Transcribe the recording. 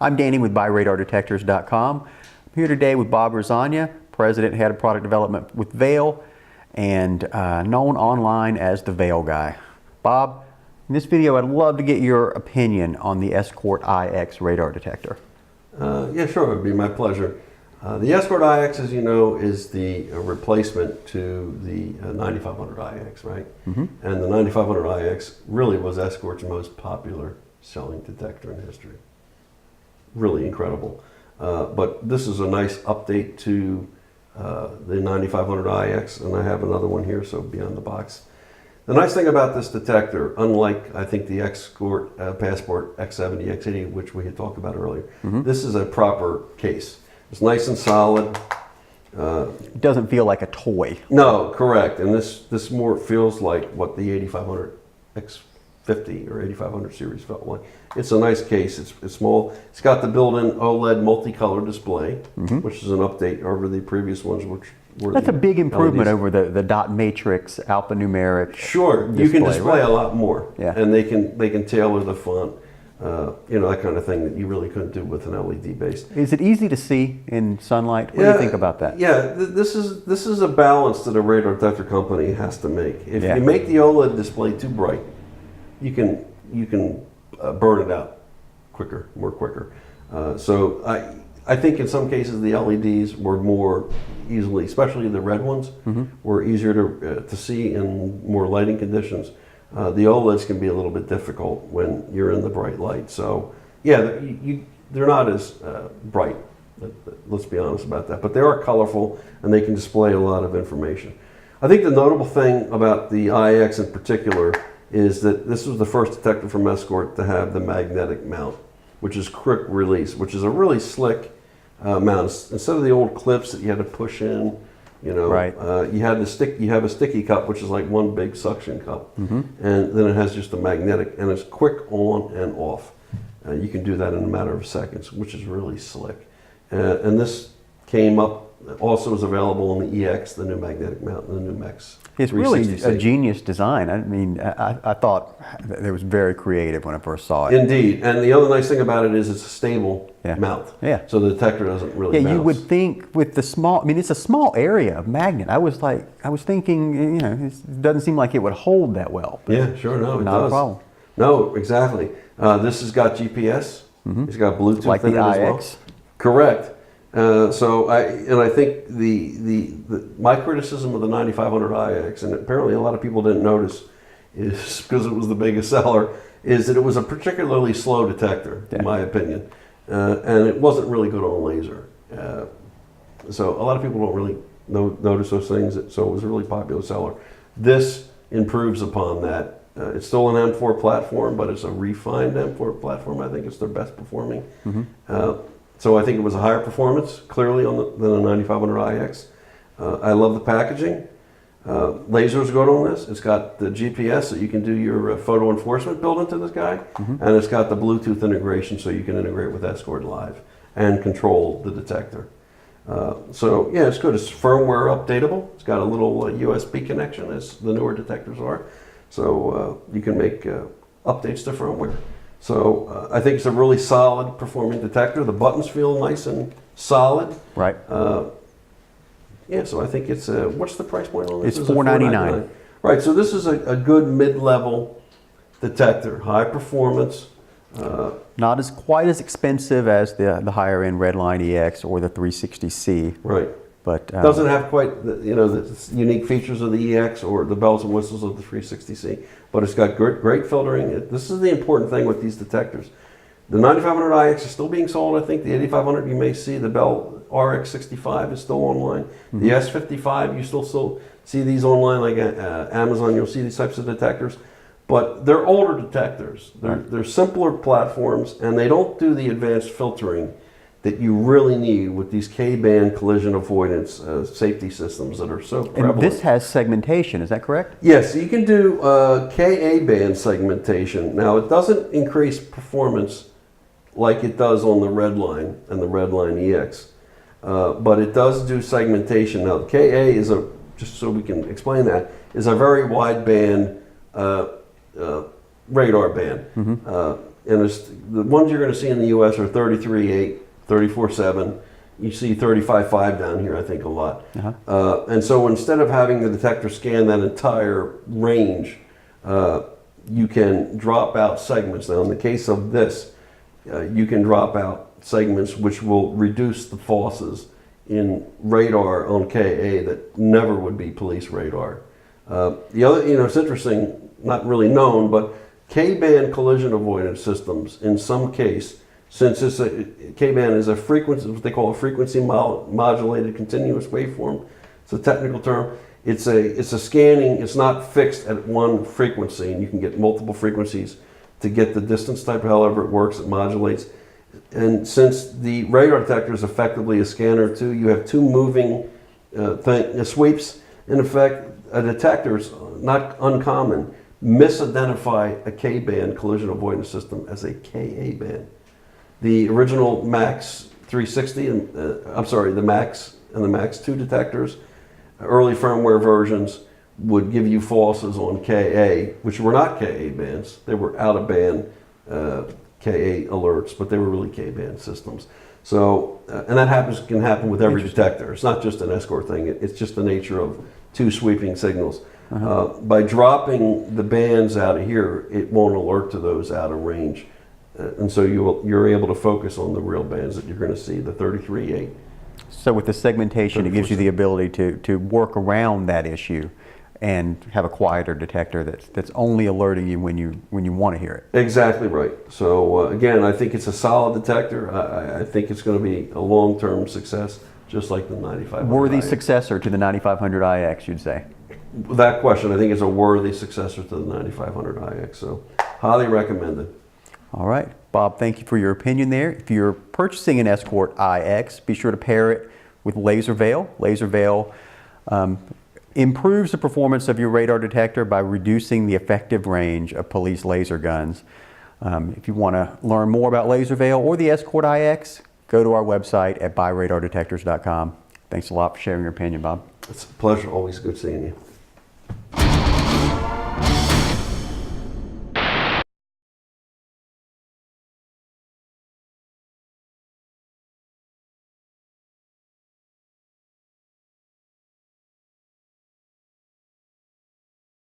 I'm Danny with BuyRadarDetectors.com. I'm here today with Bob Rosagna, President, Head of Product Development with Vail, and known online as the Vail Guy. Bob, in this video I'd love to get your opinion on the Escort IX radar detector. Yeah, sure, it would be my pleasure. The Escort IX, as you know, is the replacement to the 9500 IX, right? And the 9500 IX really was Escort's most popular selling detector in history. Really incredible. But this is a nice update to the 9500 IX, and I have another one here, so beyond the box. The nice thing about this detector, unlike I think the Escort Passport X70, X80, which we had talked about earlier, this is a proper case. It's nice and solid. It doesn't feel like a toy. No, correct. And this more feels like what the 8500 X50 or 8500 series felt like. It's a nice case. It's small. It's got the built-in OLED multicolor display, which is an update over the previous ones, which were That's a big improvement LEDs. over the dot matrix alphanumeric. Sure, you can display a lot more, Yeah. and they can tailor the font. You know, that kind of thing that you really couldn't do with an LED based. Is it easy to see in sunlight? What do you think about that? Yeah, this is a balance that a radar detector company has to make. If you make the OLED display too bright, you can burn it out more quicker. So I think in some cases the LEDs were more easily, especially the red ones, were easier to see in more lighting conditions. The OLEDs can be a little bit difficult when you're in the bright light. So yeah, they're not as bright, let's be honest about that. But they are colorful and they can display a lot of information. I think the notable thing about the IX in particular is that this was the first detector from Escort to have the magnetic mount, which is quick release, which is a really slick mount. Instead of the old clips that you had to push in, you know, you have a sticky cup, which is like one big suction cup, and then it has just a magnetic, and it's quick on and off. You can do that in a matter of seconds, which is really slick. And this came up, also is available in the EX, the new magnetic mount, and the new MEX. It's really a genius design. I mean, I thought it was very creative when I first saw it. Indeed, and the other nice thing about it is it's a stable mount. Yeah. So the detector doesn't really bounce. You would think with the small, I mean, it's a small area of magnet. I was thinking, you know, it doesn't seem like it would hold that well. Yeah, sure, no, it does. Not a problem. No, exactly. This has got GPS. It's got Bluetooth like in the it as IX. well. Correct. So I think my criticism of the 9500 IX, and apparently a lot of people didn't notice, is because it was the biggest seller, is that it was a particularly slow detector, in my opinion, and it wasn't really good on laser. So a lot of people don't really notice those things. So it was a really popular seller. This improves upon that. It's still an M4 platform, but it's a refined M4 platform. I think it's their best performing. So I think it was a higher performance, clearly, than a 9500 IX. I love the packaging. Lasers good on this. It's got the GPS, so you can do your photo enforcement built into this guy. And it's got the Bluetooth integration, so you can integrate with Escort Live and control the detector. So yeah, it's good. It's firmware updatable. It's got a little USB connection, as the newer detectors are. So you can make updates to firmware. So I think it's a really solid performing detector. The buttons feel nice and solid. Right. Yeah, so I think it's what's the price point on this? It's $499. Right, so this is a good mid-level detector, high performance. Not quite as expensive as the higher end Redline EX or the 360C. Right. But doesn't have quite the unique features of the EX or the bells and whistles of the 360C, but it's got great filtering. This is the important thing with these detectors. The 9500 IX is still being sold. I think the 8500 you may see. The Bell RX65 is still online. The S55 you still see these online, like Amazon. You'll see these types of detectors, but they're older detectors. They're simpler platforms, and they don't do the advanced filtering that you really need with these K-band collision avoidance safety systems that are so prevalent. And this has segmentation, is that correct? Yes, you can do Ka-band segmentation. Now, it doesn't increase performance like it does on the Redline and the Redline EX, but it does do segmentation. Now, Ka is just so we can explain that, is a very wide band radar band. And the ones you're going to see in the U.S. are 33.8, 34.7. You see 35.5 down here, I think, a lot. And so instead of having the detector scan that entire range, you can drop out segments. Now, in the case of this, you can drop out segments which will reduce the falses in radar on KA that never would be police radar. The other, it's interesting, not really known, but K-band collision avoidance systems, in some case, since K-band is a frequency, what they call a frequency modulated continuous waveform. It's a technical term. It's a scanning. It's not fixed at one frequency, and you can get multiple frequencies to get the distance type. However it works, it modulates. And since the radar detector is effectively a scanner too, you have two moving sweeps. In effect, a detector is not uncommon. Misidentify a K-band collision avoidance system as a KA band. The original MAX 360, the MAX and the MAX 2 detectors, early firmware versions would give you falses on KA, which were not KA bands. They were out-of-band KA alerts, but they were really K-band systems. So, and that can happen with every detector. It's not just an Escort thing. It's just the nature of two sweeping signals. By dropping the bands out of here, it won't alert to those out of range. And so you're able to focus on the real bands that you're going to see, the 33.8. So with the segmentation, it gives you the ability to work around that issue and have a quieter detector that's only alerting you when you want to hear it. Exactly right. So again, I think it's a solid detector. I think it's going to be a long-term success, just like the 9500. Worthy IX. successor to the 9500 IX, you'd say? That question, I think, is a worthy successor to the 9500 IX. So highly recommended. All right, Bob, thank you for your opinion there. If you're purchasing an Escort IX, be sure to pair it with Laser Veil. Laser Veil improves the performance of your radar detector by reducing the effective range of police laser guns. If you want to learn more about Laser Veil or the Escort IX, go to our website at buyradardetectors.com. Thanks a lot for sharing your opinion, Bob. It's a pleasure. Always good seeing you.